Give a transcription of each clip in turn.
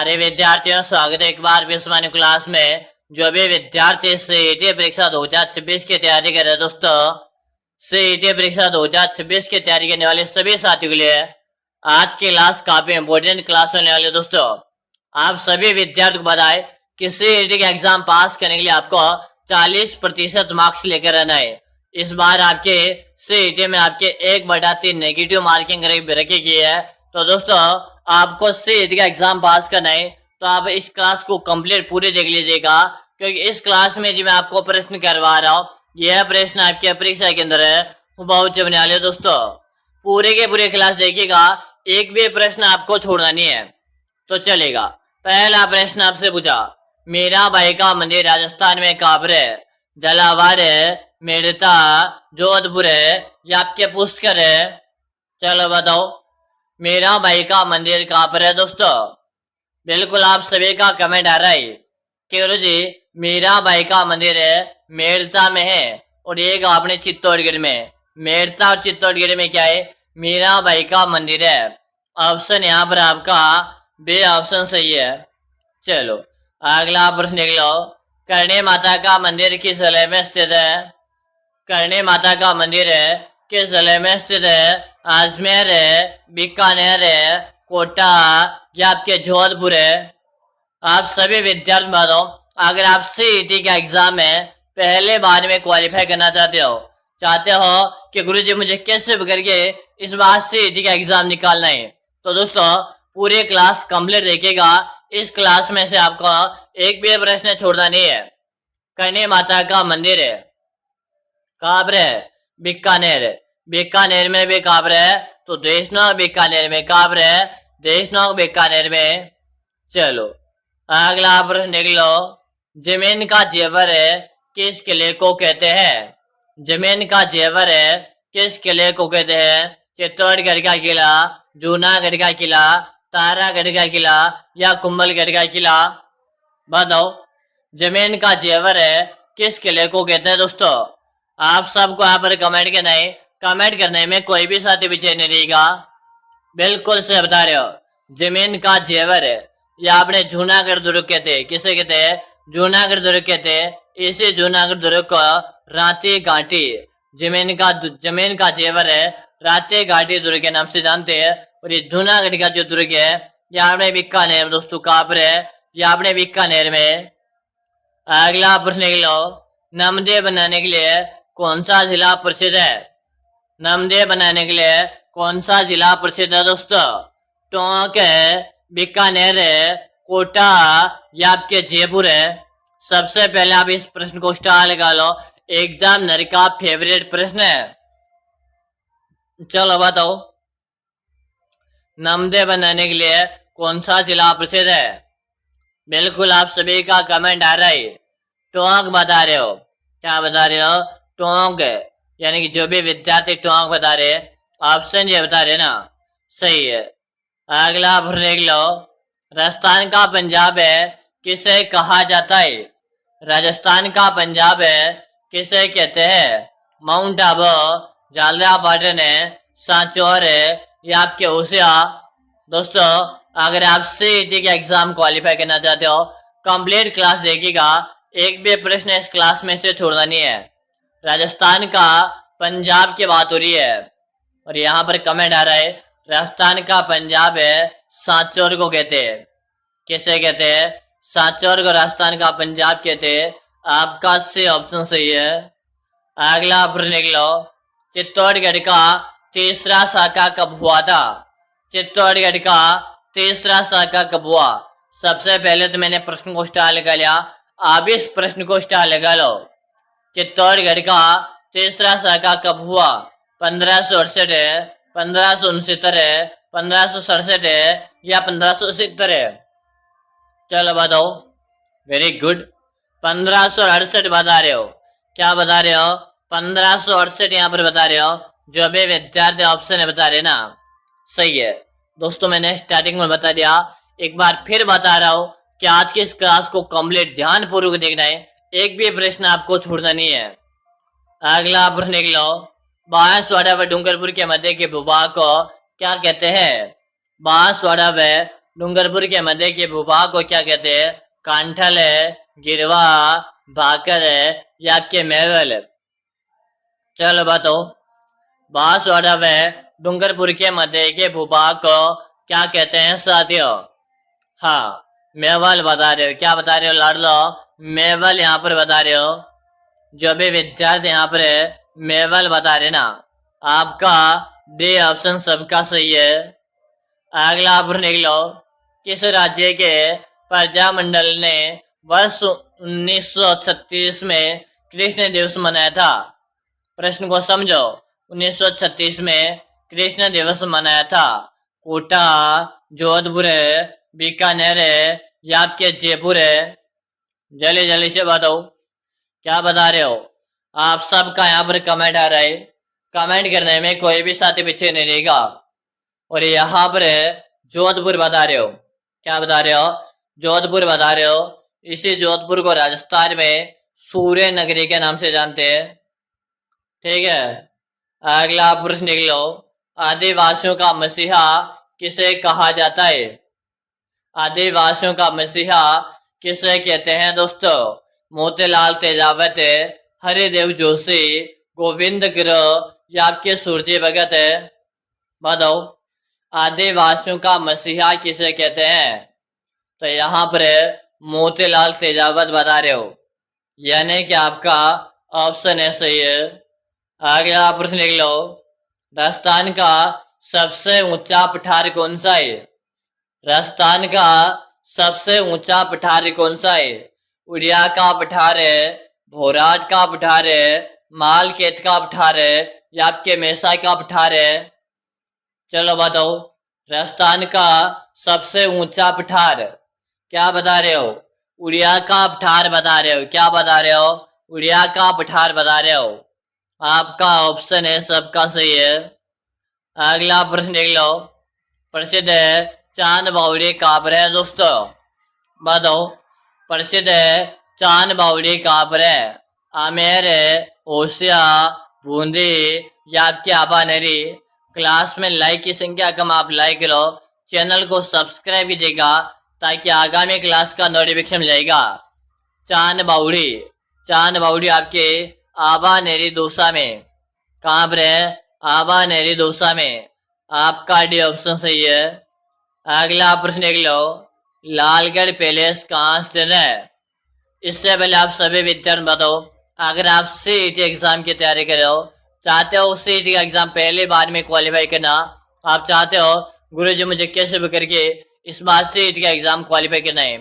प्यारे विद्यार्थियों, स्वागत है एक बार भी इस क्लास में। जो भी विद्यार्थी सीईटी परीक्षा 2026 की तैयारी कर रहे हैं दोस्तों, सीईटी परीक्षा 2026 की तैयारी करने वाले सभी साथियों के लिए आज की क्लास काफी इंपोर्टेंट क्लास होने वाली है दोस्तों। आप सभी विद्यार्थियों को बताएं कि सीईटी का एग्जाम पास करने के लिए आपको 40% मार्क्स लेकर आना है। इस बार आपके सीईटी में आपके 1/3 नेगेटिव मार्किंग रखी गई है। तो दोस्तों, आपको सीईटी का एग्जाम पास करना है तो आप इस क्लास को कंप्लीट पूरे देख लीजिएगा, क्योंकि इस क्लास में जो मैं आपको प्रश्न करवा रहा हूँ, यह प्रश्न आपके परीक्षा के अंदर है बहुत जमने वाले दोस्तों। पूरे के पूरे क्लास देखिएगा, एक भी प्रश्न आपको छोड़ना नहीं है तो चलेगा। पहला प्रश्न आपसे पूछा, मेरा भाई का मंदिर राजस्थान में कहाँ पर है? झालावाड़ है, मेड़ता, जोधपुर है या आपके पुष्कर है? चलो बताओ, मेरा भाई का मंदिर कहाँ पर है दोस्तों? बिल्कुल आप सभी का कमेंट आ रहा है कि गुरु जी मेरा भाई का मंदिर है मेड़ता में है, और एक आपने चित्तौड़गढ़ में। मेड़ता और चित्तौड़गढ़ में क्या है? मेरा भाई का मंदिर है। ऑप्शन यहाँ पर आपका बे ऑप्शन सही है। चलो अगला प्रश्न देख लो, करणी माता का मंदिर किस जिले में स्थित है? करणी माता का मंदिर है किस जिले में स्थित है? अजमेर है, बीकानेर है, कोटा या आपके जोधपुर है? आप सभी विद्यार्थी बताओ, अगर आप सीईटी का एग्जाम में पहले बार में क्वालिफाई करना चाहते हो कि गुरुजी मुझे कैसे करके इस बार सीईटी का एग्जाम निकालना है, तो दोस्तों पूरे क्लास कंप्लीट देखिएगा। इस क्लास में से आपको एक भी प्रश्न छोड़ना नहीं है। करणी माता का मंदिर है कहाँ पर है? बीकानेर। बीकानेर में भी कहाँ पर है? तो देशनोक बीकानेर में। कहाँ पर है? देशनोक बीकानेर में। चलो अगला प्रश्न देख लो, जमीन का जेवर है किस किले को कहते हैं? जमीन का जेवर है किस किले को कहते हैं? चित्तौड़गढ़ का किला, जूनागढ़ का किला, तारागढ़ का किला या कुंभलगढ़ का किला? बताओ, जमीन का जेवर है किस किले को कहते हैं दोस्तों? आप सबको यहाँ पर कमेंट करने में कोई भी साथी पीछे नहीं रहेगा। बिल्कुल से बता रहे हो, जमीन का जेवर है या आपने जूनागढ़ दुर्ग कहते हैं। किसे कहते हैं? जूनागढ़ दुर्ग कहते हैं। इसी जूनागढ़ दुर्ग को राती घाटी, जमीन का जेवर है राती घाटी दुर्ग के नाम से जानते हैं। और ये जूनागढ़ का जो दुर्ग है ये आपने बीकानेर दोस्तों कहाँ पर है? ये आपने बीकानेर में। अगला प्रश्न देख लो, नमदे बनाने के लिए कौन सा जिला प्रसिद्ध है? नमदे बनाने के लिए कौन सा जिला प्रसिद्ध है दोस्तों? टोंक है, बीकानेर है, कोटा या आपके जयपुर है? सबसे पहले आप इस प्रश्न को स्टार लगा लो, एग्जामिनर का फेवरेट प्रश्न है। चलो बताओ, नमदे बनाने के लिए कौन सा जिला प्रसिद्ध है? बिल्कुल आप सभी का कमेंट आ रहा है, टोंक बता रहे हो। क्या बता रहे हो? टोंक। यानी कि जो भी विद्यार्थी टोंक बता रहे, ऑप्शन ये बता रहे ना, सही है। अगला प्रश्न देख लो, राजस्थान का पंजाब है किसे कहा जाता है? राजस्थान का पंजाब है किसे कहते हैं? माउंट आबू, झालरापाटन है, सांचौर है या आपके होशियार? दोस्तों अगर आप सीईटी के एग्जाम क्वालिफाई करना चाहते हो, कंप्लीट क्लास देखिएगा, एक भी प्रश्न इस क्लास में से छोड़ना नहीं है। राजस्थान का पंजाब की बात हो रही है और यहाँ पर कमेंट आ रहा है, राजस्थान का पंजाब है सांचौर को कहते हैं। किसे कहते हैं? सांचौर को राजस्थान का पंजाब कहते हैं। आपका सी ऑप्शन सही है। अगला प्रश्न देख लो, चित्तौड़गढ़ का तीसरा शाखा कब हुआ था? चित्तौड़गढ़ का तीसरा शाखा कब हुआ? सबसे पहले तो मैंने प्रश्न को स्टार लगा लिया, आप इस प्रश्न को स्टार लगा लो। चित्तौड़गढ़ का तीसरा शाखा कब हुआ? 1568 है, 1569 है, 1567 है या 1570 है? चलो बताओ। वेरी गुड, 1568 बता रहे हो। क्या बता रहे हो? 1568 यहाँ पर बता रहे हो। जो भी विद्यार्थी ऑप्शन है बता रहे ना, सही है दोस्तों। मैंने स्टार्टिंग में बता दिया, एक बार फिर बता रहा हूँ कि आज की इस क्लास को कंप्लीट ध्यान पूर्वक देखना है, एक भी प्रश्न आपको छोड़ना नहीं है। अगला प्रश्न देख लो, बांसवाड़ा व डूंगरपुर के मध्य के भूभाग को क्या कहते हैं? बांसवाड़ा व डूंगरपुर के मध्य के भूभाग को क्या कहते हैं? कांठल है, गिरवा, भाकर है या आपके मेवल है? चलो बताओ। बांसवाड़ा में डूंगरपुर के मध्य के भूभाग को क्या कहते हैं साथियों? हाँ, मेवल बता रहे हो। क्या बता रहे हो लाडलो? मेवल यहाँ पर बता रहे हो। जो भी विद्यार्थी यहाँ पर है मेवल बता रहे ना, आपका डी ऑप्शन सबका सही है। अगला प्रश्न देख लो। किस राज्य के प्रजामंडल ने वर्ष 1936 में कृष्ण दिवस मनाया था? प्रश्न को समझो। 1936 में कृष्ण दिवस मनाया था। कोटा, जोधपुर है, बीकानेर है या आपके जयपुर है? जल्दी जल्दी से बताओ, क्या बता रहे हो? आप सबका यहाँ पर कमेंट आ रहा है। कमेंट करने में कोई भी साथी पीछे नहीं रहेगा। और यहाँ पर जोधपुर बता रहे हो। क्या बता रहे हो? जोधपुर बता रहे हो। इसी जोधपुर को राजस्थान में सूर्य नगरी के नाम से जानते हैं। ठीक है, अगला प्रश्न देख लो। आदिवासियों का मसीहा किसे कहा जाता है? आदिवासियों का मसीहा किसे कहते हैं दोस्तों? मोतीलाल तेजावत, हरिदेव जोशी, गोविंद गिरोह या आपके सूरजी भगत है? बताओ, आदिवासियों का मसीहा किसे कहते हैं? तो यहाँ पर मोतीलाल तेजावत बता रहे हो, यानी कि आपका ऑप्शन है सही है। अगला प्रश्न लिख लो। राजस्थान का सबसे ऊंचा पठार कौन सा है? राजस्थान का सबसे ऊंचा पठार कौन सा है? उड़िया का पठार है, भोराट का पठार है, मालखेत का पठार है या आपके मेसा का पठार है? चलो बताओ, राजस्थान का सबसे ऊंचा पठार क्या बता रहे हो? उड़िया का पठार बता रहे हो। क्या बता रहे हो? उड़िया का पठार बता रहे हो। आपका ऑप्शन है सबका सही है। अगला प्रश्न देख लो। प्रसिद्ध चांद बावड़ी कहाँ पर है दोस्तों? बताओ, प्रसिद्ध चांद बावड़ी कहाँ पर है? आमेर, ओसिया, बूंदी या आपकी आबानेरी? क्लास में लाइक की संख्या कम, आप लाइक करो। चैनल को सब्सक्राइब कीजिएगा ताकि आगामी क्लास का नोटिफिकेशन मिल जाएगा। चांद बावड़ी, चांद बावड़ी आपके आबानेरी दौसा में। कहाँ पर है? आबानेरी दौसा में। आपका डी ऑप्शन सही है। अगला प्रश्न देख लो। लालगढ़ पैलेस कहाँ स्थित है? इससे पहले आप सभी विद्यार्थी बताओ, अगर आप सीईटी एग्जाम की तैयारी कर रहे हो, चाहते हो सीईटी का एग्जाम पहले बार में क्वालिफाई करना, आप चाहते हो गुरुजी मुझे कैसे भी करके इस बार सीईटी का एग्जाम क्वालिफाई करना है,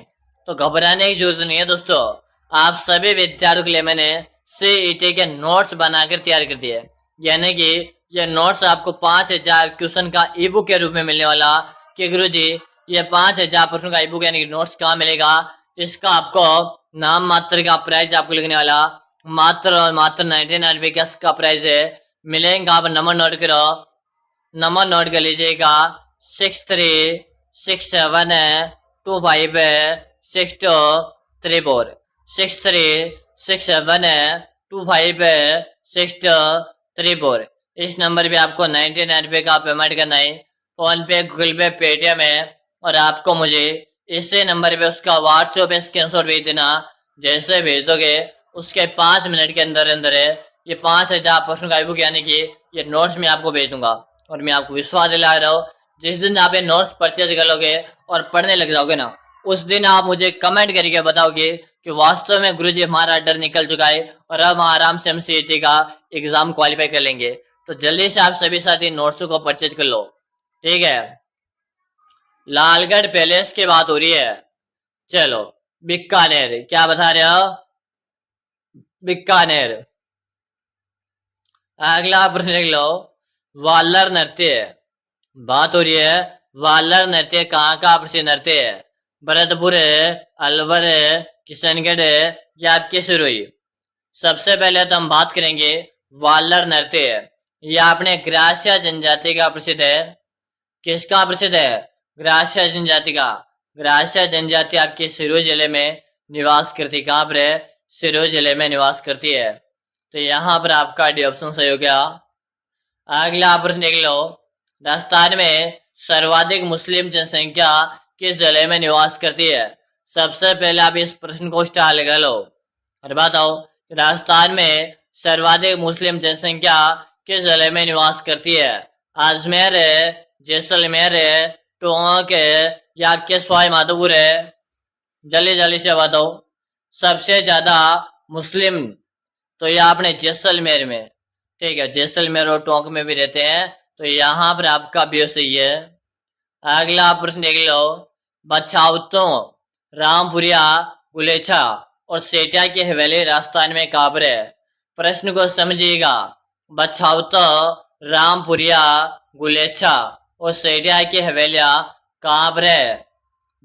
तो घबराने की जरूरत नहीं है दोस्तों। आप सभी विद्यार्थियों के लिए मैंने सीईटी के नोट्स बनाकर तैयार कर दिए, यानी कि ये नोट्स आपको 5000 क्वेश्चन का ई बुक के रूप में मिलने वाला। कि गुरुजी ये 5000 प्रश्नों का ई बुक यानी कि नोट्स कहाँ मिलेगा? इसका आपको नाम मात्र का प्राइस आपको लिखने वाला मात्र और मात्र 99 का प्राइस है। मिलेगा, आप नंबर नोट करो, नंबर नोट कर लीजिएगा 6367256264 6367256264। इस नंबर पे आपको 99 का पेमेंट करना है। फोन पे, गूगल पे, पेटीएम है और आपको मुझे इसी नंबर पे उसका व्हाट्सएप पे स्क्रीनशॉट भेज देना। जैसे भेज दोगे उसके 5 मिनट के अंदर अंदर है ये 5000 प्रश्नों का बुक यानी कि ये नोट्स मैं आपको भेज दूंगा। और मैं आपको विश्वास दिला रहा हूँ, जिस दिन आप ये नोट्स परचेज कर लोगे और पढ़ने लग जाओगे ना, उस दिन आप मुझे कमेंट करके बताओगे कि वास्तव में गुरुजी हमारा डर निकल चुका है और अब हम आराम से हम सीईटी का एग्जाम क्वालिफाई कर लेंगे। तो जल्दी से आप सभी साथी नोट्स को परचेज कर लो। ठीक है, लालगढ़ पैलेस की बात हो रही है। चलो, बीकानेर, क्या बता रहे हो? बीकानेर। अगला प्रश्न देख लो। वालर नृत्य, बात हो रही है वालर नृत्य कहाँ का प्रसिद्ध नृत्य है? भरतपुर है, अलवर है, किशनगढ़ है या आपके सिरोही? सबसे पहले तो हम बात करेंगे वालर नृत्य। यह अपने ग्रास्य जनजाति का प्रसिद्ध है। किसका प्रसिद्ध है? ग्रास्य जनजाति का। ग्रास्य जनजाति आपके सिरोही जिले में निवास करती। कहाँ पर है? सिरोही जिले में निवास करती है। तो यहाँ पर आपका डी ऑप्शन सही हो गया। अगला प्रश्न देख लो। राजस्थान में सर्वाधिक मुस्लिम जनसंख्या किस जिले में निवास करती है? सबसे पहले आप इस प्रश्न को स्टार लगा लो और बताओ राजस्थान में सर्वाधिक मुस्लिम जनसंख्या किस जिले में निवास करती है? अजमेर है, जैसलमेर है, टोंक है या आपके सवाई माधोपुर है? जल्दी जल्दी से बताओ। सबसे ज्यादा मुस्लिम तो ये आपने जैसलमेर में, ठीक है, जैसलमेर और टोंक में भी रहते हैं, तो यहाँ पर आपका भी सही है। अगला प्रश्न देख लो। बछाउतों, रामपुरिया, गुलेछा और सेठिया की हवेली राजस्थान में कहाँ पर है? प्रश्न को समझिएगा। बछाउतों, रामपुरिया, गुलेछा और सेठिया की हवेलियां कहाँ पर है?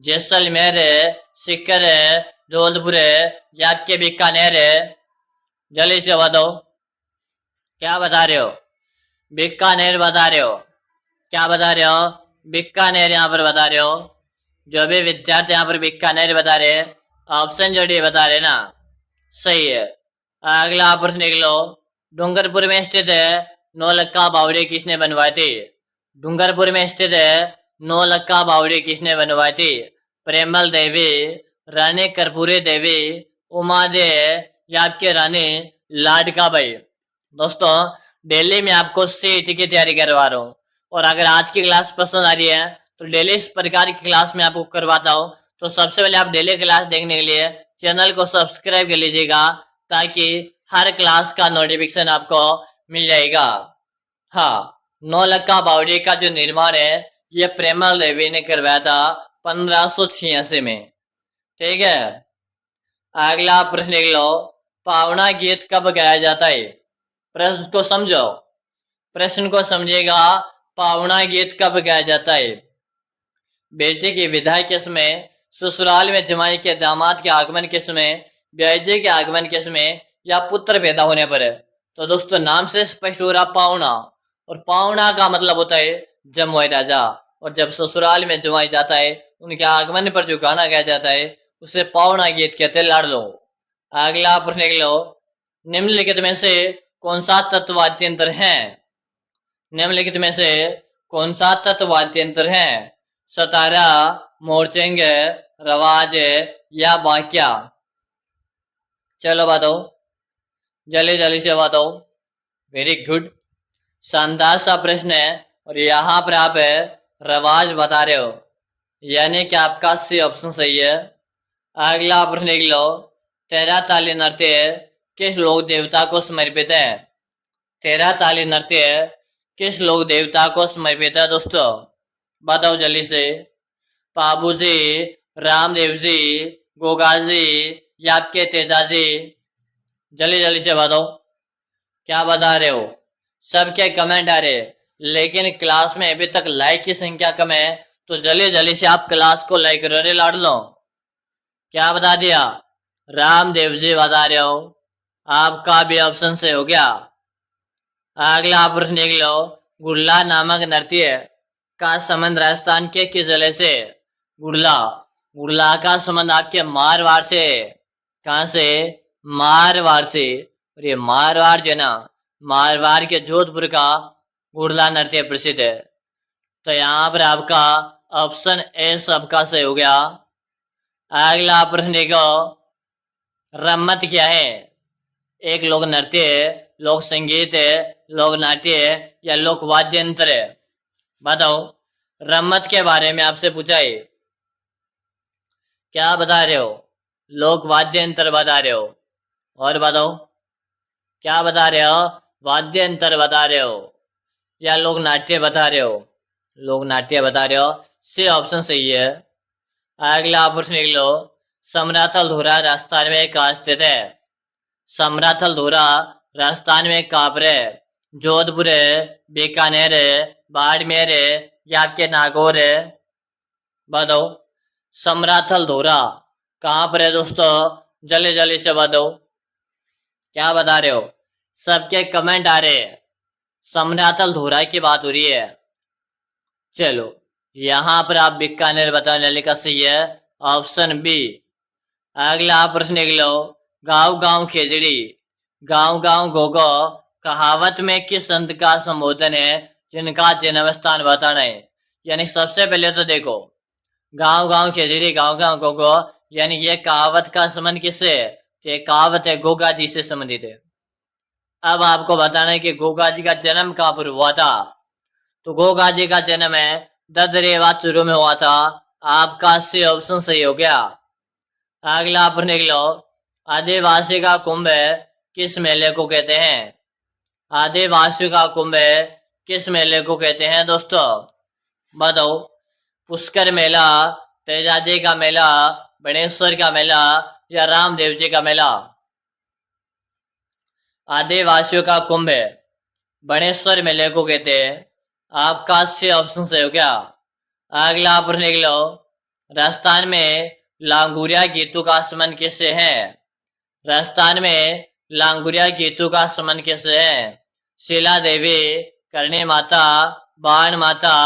जैसलमेर है, सीकर है, धौलपुर है या आपके बीकानेर है? जल्दी से बताओ। क्या बता रहे हो? बीकानेर बता रहे हो? क्या बता रहे हो? बीकानेर यहाँ पर बता रहे हो? जो भी विद्यार्थी यहाँ पर बीकानेर बता रहे हैं, ऑप्शन जो डी बता रहे ना, सही है। अगला प्रश्न देख लो। डूंगरपुर में स्थित है नौलक्खा बावड़ी किसने बनवाई थी? डूंगरपुर में स्थित है नौलक्खा बावड़ी किसने बनवाई थी? प्रेमल देवी, रानी कर्पूरी देवी, उमा दे या आपके रानी लाडका बाई? दोस्तों डेली में आपको सीईटी की तैयारी करवा रहा हूँ, और अगर आज की क्लास पसंद आ रही है तो डेली इस प्रकार की क्लास में आपको करवाता हूँ। तो सबसे पहले आप डेली क्लास देखने के लिए चैनल को सब्सक्राइब कर लीजिएगा, ताकि हर क्लास का नोटिफिकेशन आपको मिल जाएगा। हाँ, नौलक्खा बावड़ी का जो निर्माण है ये प्रेमल देवी ने करवाया था 1586 में, ठीक है। अगला प्रश्न देख लो। पावना गीत कब गाया जाता है? प्रश्न को समझो, प्रश्न को समझेगा। पावना गीत कब गाया जाता है? बेटे की विदाई के समय, ससुराल में जमाई के दामाद के आगमन के समय, ब्याजे के आगमन के समय या पुत्र पैदा होने पर है? तो दोस्तों नाम से स्पष्ट हो रहा पावना, और पावना का मतलब होता है जमोई राजा, और जब ससुराल में जमाई जाता है उनके आगमन पर जो गाना गाया जाता है उसे पावना गीत कहते हैं। लाडलो। अगला प्रश्न देख लो। निम्नलिखित में से कौन सा तत्व वाद्य यंत्र है? निम्नलिखित में से कौन सा तत्व वाद्य यंत्र है? सतारा, मोरचेंग, रवाज या बांकिया? चलो बताओ, जल्दी जल्दी से बताओ। वेरी गुड, शानदार सा प्रश्न है, और यहाँ पर आप रवाज बता रहे हो, यानी कि आपका सी ऑप्शन सही है। अगला प्रश्न देख लो। तेरा ताली नृत्य किस लोक देवता को समर्पित है? तेरा ताली नृत्य किस लोक देवता को समर्पित है दोस्तों? बताओ जल्दी से। बाबूजी, रामदेव जी, गोगाजी या आपके तेजाजी? जल्दी जल्दी से बताओ। क्या बता रहे हो? सबके कमेंट आ रहे, लेकिन क्लास में अभी तक लाइक की संख्या कम है, तो जल्दी जल्दी से आप क्लास को लाइक करो। लाड लो। क्या बता दिया? रामदेव जी बता रहे हो। आपका भी ऑप्शन से हो गया। अगला प्रश्न देख लो। गुड़ला नामक नृत्य का संबंध राजस्थान के किस जिले से? गुड़ला, गुड़ला का संबंध आपके मारवाड़ से। कहां से? मारवाड़ से। और ये मारवाड़ जो ना, मारवाड़ के जोधपुर का गुड़ला नृत्य प्रसिद्ध है। तो यहाँ पर आपका ऑप्शन ए सबका सही हो गया। अगला प्रश्न देखो। रम्मत क्या है? एक लोक नृत्य है, लोक संगीत है, लोक नाट्य है या लोक वाद्य यंत्र है? बताओ। रम्मत के बारे में आपसे पूछा है, क्या बता रहे हो? लोक वाद्य यंत्र बता रहे हो। और बताओ क्या बता रहे हो? वाद्य यंत्र बता रहे हो या लोक नाट्य बता रहे हो? लोक नाट्य बता रहे हो। सी ऑप्शन सही है। अगला प्रश्न लिख लो। समराथल धोरा राजस्थान में कहाँ स्थित है? समराथल धोरा राजस्थान में कहाँ पर है? जोधपुर है, बीकानेर है, बाड़मेर है या आपके नागौर है? बताओ। समराथल धोरा कहाँ पर है दोस्तों? जल्दी जल्दी से बताओ। क्या बता रहे हो? सबके कमेंट आ रहे हैं, समराथल धोरा की बात हो रही है। चलो यहां पर आप बीकानेर बताने का सही है, ऑप्शन बी। अगला प्रश्न देख लो। गांव गांव खेजड़ी, गांव गांव गोगो कहावत में किस संत का संबोधन है जिनका जन्म स्थान बताना है? यानी सबसे पहले तो देखो, गांव गांव खिचड़ी गांव गांव गोगो, यानी ये कहावत का संबंध किससे है? तो ये कहावत है गोगा जी से संबंधित है। अब आपको बताना है कि गोगा जी का जन्म कहाँ पर हुआ था। तो गोगा जी का जन्म है ददरेवाचुरु में हुआ था। आपका सी ऑप्शन सही हो गया। अगला आप लिख लो, आदिवासी का कुंभ किस मेले को कहते हैं? आदिवासी का कुंभ किस मेले को कहते हैं दोस्तों? बताओ। पुष्कर मेला, तेजाजी का मेला, बनेश्वर का मेला या रामदेव जी का मेला? आदिवासियों का कुंभ बनेश्वर मेले को कहते हैं। आपका से ऑप्शन सही हो गया। अगला आप लिख लो, राजस्थान में लांगुरिया गीतों का संबंध किससे है? राजस्थान में लांगुरिया गीतों का संबंध किससे है? शीला देवी, करणी माता, बाण माता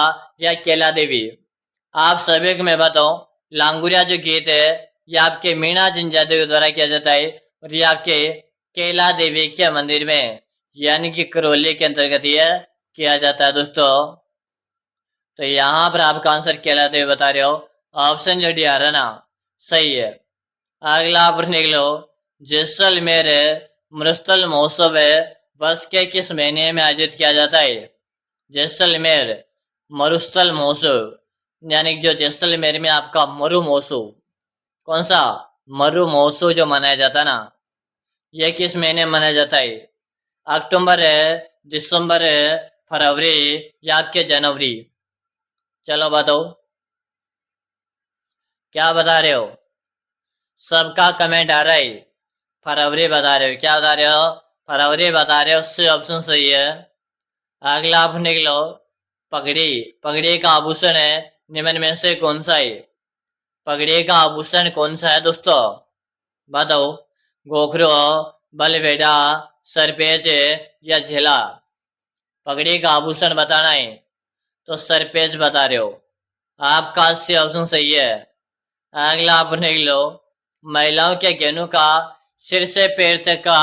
या केला देवी? आप सभी को मैं बताऊं, लांगुरिया जो गीत है ये आपके मीणा जनजाति के द्वारा किया जाता है और ये आपके केला देवी के मंदिर में यानी कि करौली के अंतर्गत यह किया जाता है दोस्तों। तो यहाँ पर आपका आंसर केला देवी बता रहे हो। ऑप्शन जो डी आ रहा ना सही है। अगला आप लिख लो, जैसलमेर मरुस्थल महोत्सव वर्ष के किस महीने में आयोजित किया जाता है? जैसलमेर मरुस्थल महोत्सव यानी जो जैसलमेर में आपका मरु महोत्सव, कौन सा मरु महोत्सव जो मनाया जाता है ना, यह किस महीने मनाया जाता है? अक्टूबर दिसंबर फरवरी या आपके जनवरी? चलो बताओ क्या बता रहे हो? सबका कमेंट आ रहा है फरवरी बता रहे हो। क्या बता रहे हो? फरवरी बता रहे हो। उससे ऑप्शन सही है। अगला आप लिख लो, पगड़ी, पगड़ी का आभूषण है निम्न में से कौन सा है? पगड़ी का आभूषण कौन सा है दोस्तों? बताओ। गोखरो, बलबेड़ा, सरपेज या झेला? पगड़ी का आभूषण बताना है तो सरपेज बता रहे हो। आपका से ऑप्शन सही है। अगला आप लिख लो, महिलाओं के गहनों का सिर से पैर तक का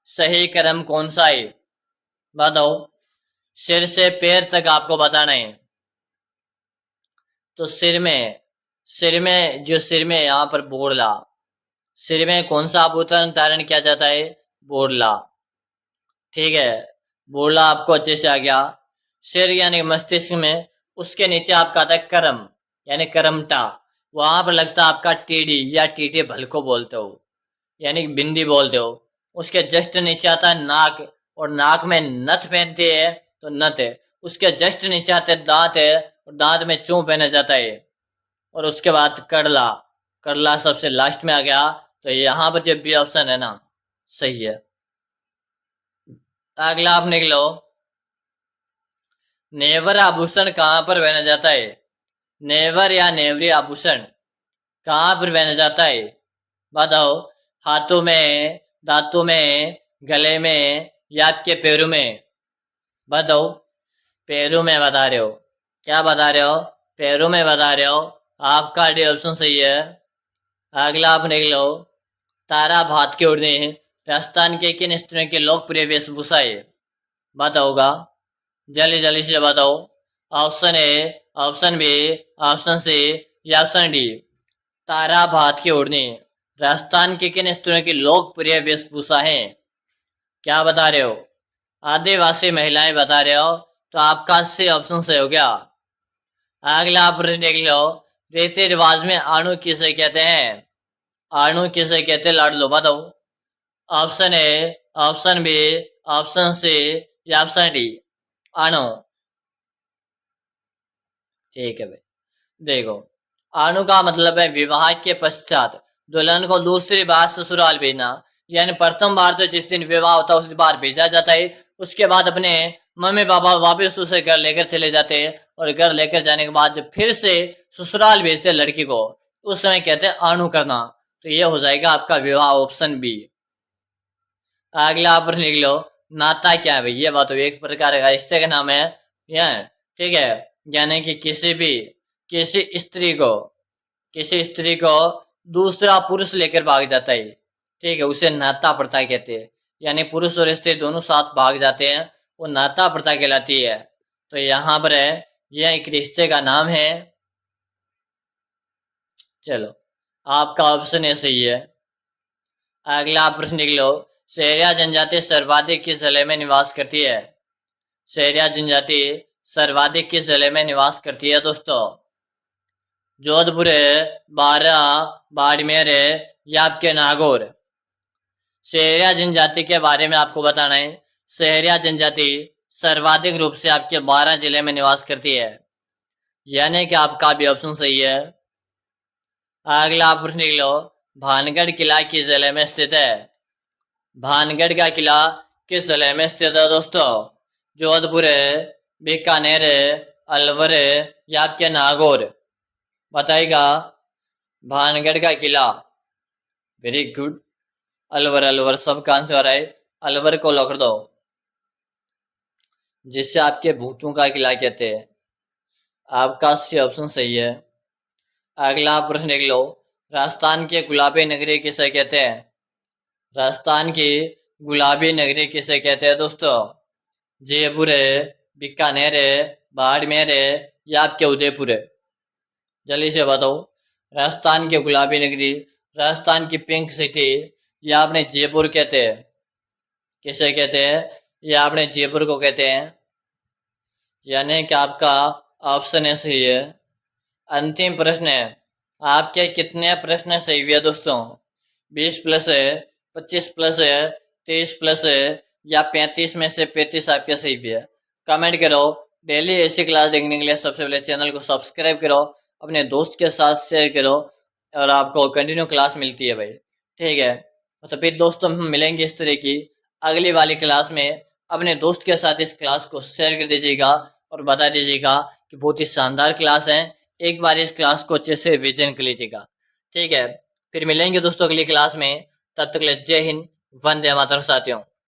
सही क्रम कौन सा है? बताओ। सिर से पैर तक आपको बताना है। तो सिर में जो सिर में यहाँ पर बोरला, सिर में कौन सा आभूषण धारण किया जाता है? बोरला। ठीक है, बोरला आपको अच्छे से आ गया। सिर यानी मस्तिष्क में, उसके नीचे आपका आता है करम यानी करमटा, वहां पर लगता है आपका टीडी या टीटे भल को बोलते हो यानी बिंदी बोलते हो। उसके जस्ट नीचे आता है नाक, और नाक में नथ पहनते हैं तो नथ है। उसके जस्ट नीचे आते दांत है और दांत में चूं पहना जाता है। और उसके बाद करला, करला सबसे लास्ट में आ गया। तो यहाँ पर जो बी ऑप्शन है ना सही है। अगला आप लिख लो, नेवर आभूषण कहाँ पर पहना जाता है? नेवर या नेवरी आभूषण कहाँ पर पहना जाता है? बताओ। हाथों में, दांतों में, गले में या आपके पैरों में? बताओ। पैरों में बता रहे हो। क्या बता रहे हो? पैरों में बता रहे हो। आपका डी ऑप्शन सही है। अगला आप लिख लो, तारा भात की ओढ़नी राजस्थान के किन स्त्रियों की लोकप्रिय वेशभूषा है? बताओगा, जल्दी जल्दी से बताओ। Option A, option B, option C या ऑप्शन डी? तारा भात की ओढ़नी राजस्थान की किन स्त्रियों की लोकप्रिय वेशभूषा है? क्या बता रहे हो? आदिवासी महिलाएं बता रहे हो। तो आपका सी ऑप्शन सही हो गया। अगला आप देख लो, रीति रिवाज में अणु किसे कहते हैं? अणु किसे कहते हैं? लाड लो बताओ। Option A, option B, option C या ऑप्शन डी? अणु। ठीक है भाई, देखो, अणु का मतलब है विवाह के पश्चात दुल्हन को दूसरी बार ससुराल भेजना। यानी प्रथम बार तो जिस दिन विवाह होता है उस बार भेजा जाता है, उसके बाद अपने मम्मी पापा वापस उसे घर लेकर चले जाते हैं, और घर लेकर जाने के बाद जब फिर से ससुराल भेजते हैं लड़की को, उस समय कहते हैं अणु करना। तो ये हो जाएगा आपका विवाह, ऑप्शन बी। अगला आप लिख लो, नाता क्या है भाई? ये बात एक प्रकार का रिश्ते का नाम है यह। ठीक है, यानी कि किसी स्त्री को दूसरा पुरुष लेकर भाग जाता है। ठीक है, उसे नाता प्रथा कहते हैं। यानी पुरुष और स्त्री दोनों साथ भाग जाते हैं, वो नाता प्रथा कहलाती है। तो यहाँ पर है, यह एक रिश्ते का नाम है। चलो, आपका ऑप्शन ए सही है। अगला प्रश्न लिख लो। सहरिया जनजाति सर्वाधिक किस जिले में निवास करती है? सहरिया जनजाति सर्वाधिक किस जिले में निवास करती है दोस्तों? जोधपुर है, बारां, बाड़मेर है या आपके नागौर? सहरिया जनजाति के बारे में आपको बताना है। सहरिया जनजाति सर्वाधिक रूप से आपके 12 जिले में निवास करती है, यानी कि आपका भी ऑप्शन सही है। अगला प्रश्न लिख लो। भानगढ़ किला किस जिले में स्थित है? भानगढ़ का किला किस जिले में स्थित है दोस्तों? जोधपुर है, बीकानेर है, अलवर है या आपके नागौर? बताइएगा। भानगढ़ का किला, वेरी गुड। अलवर, अलवर सबका आंसर है। अलवर को लॉक कर दो, जिससे आपके भूतों का किला कहते हैं। आपका सी ऑप्शन सही है। अगला प्रश्न देख लो। राजस्थान के गुलाबी नगरी किसे कहते हैं? राजस्थान की गुलाबी नगरी किसे कहते हैं दोस्तों? जयपुर है, बीकानेर है, बाड़मेर है या आपके उदयपुर है? जल्दी से बताओ। राजस्थान की गुलाबी नगरी, राजस्थान की पिंक सिटी या आपने जयपुर कहते हैं? किसे कहते हैं? या आपने जयपुर को कहते हैं? यानी कि आपका ऑप्शन है सही है। अंतिम प्रश्न है। आपके कितने प्रश्न सही हुए दोस्तों? 20 प्लस है, 25 प्लस है, 23 प्लस है या 35 में से 35 आपके सही हुए? कमेंट करो। डेली ऐसी क्लास देखने के लिए सबसे पहले चैनल को सब्सक्राइब करो, अपने दोस्त के साथ शेयर करो और आपको कंटिन्यू क्लास मिलती है भाई। ठीक है, तो फिर दोस्तों हम मिलेंगे इस तरह की अगली वाली क्लास में। अपने दोस्त के साथ इस क्लास को शेयर कर दीजिएगा और बता दीजिएगा कि बहुत ही शानदार क्लास है। एक बार इस क्लास को अच्छे से रिवीजन कर लीजिएगा। ठीक है, फिर मिलेंगे दोस्तों अगली क्लास में। तब तक के लिए जय हिंद, वंदे मातरम साथियों।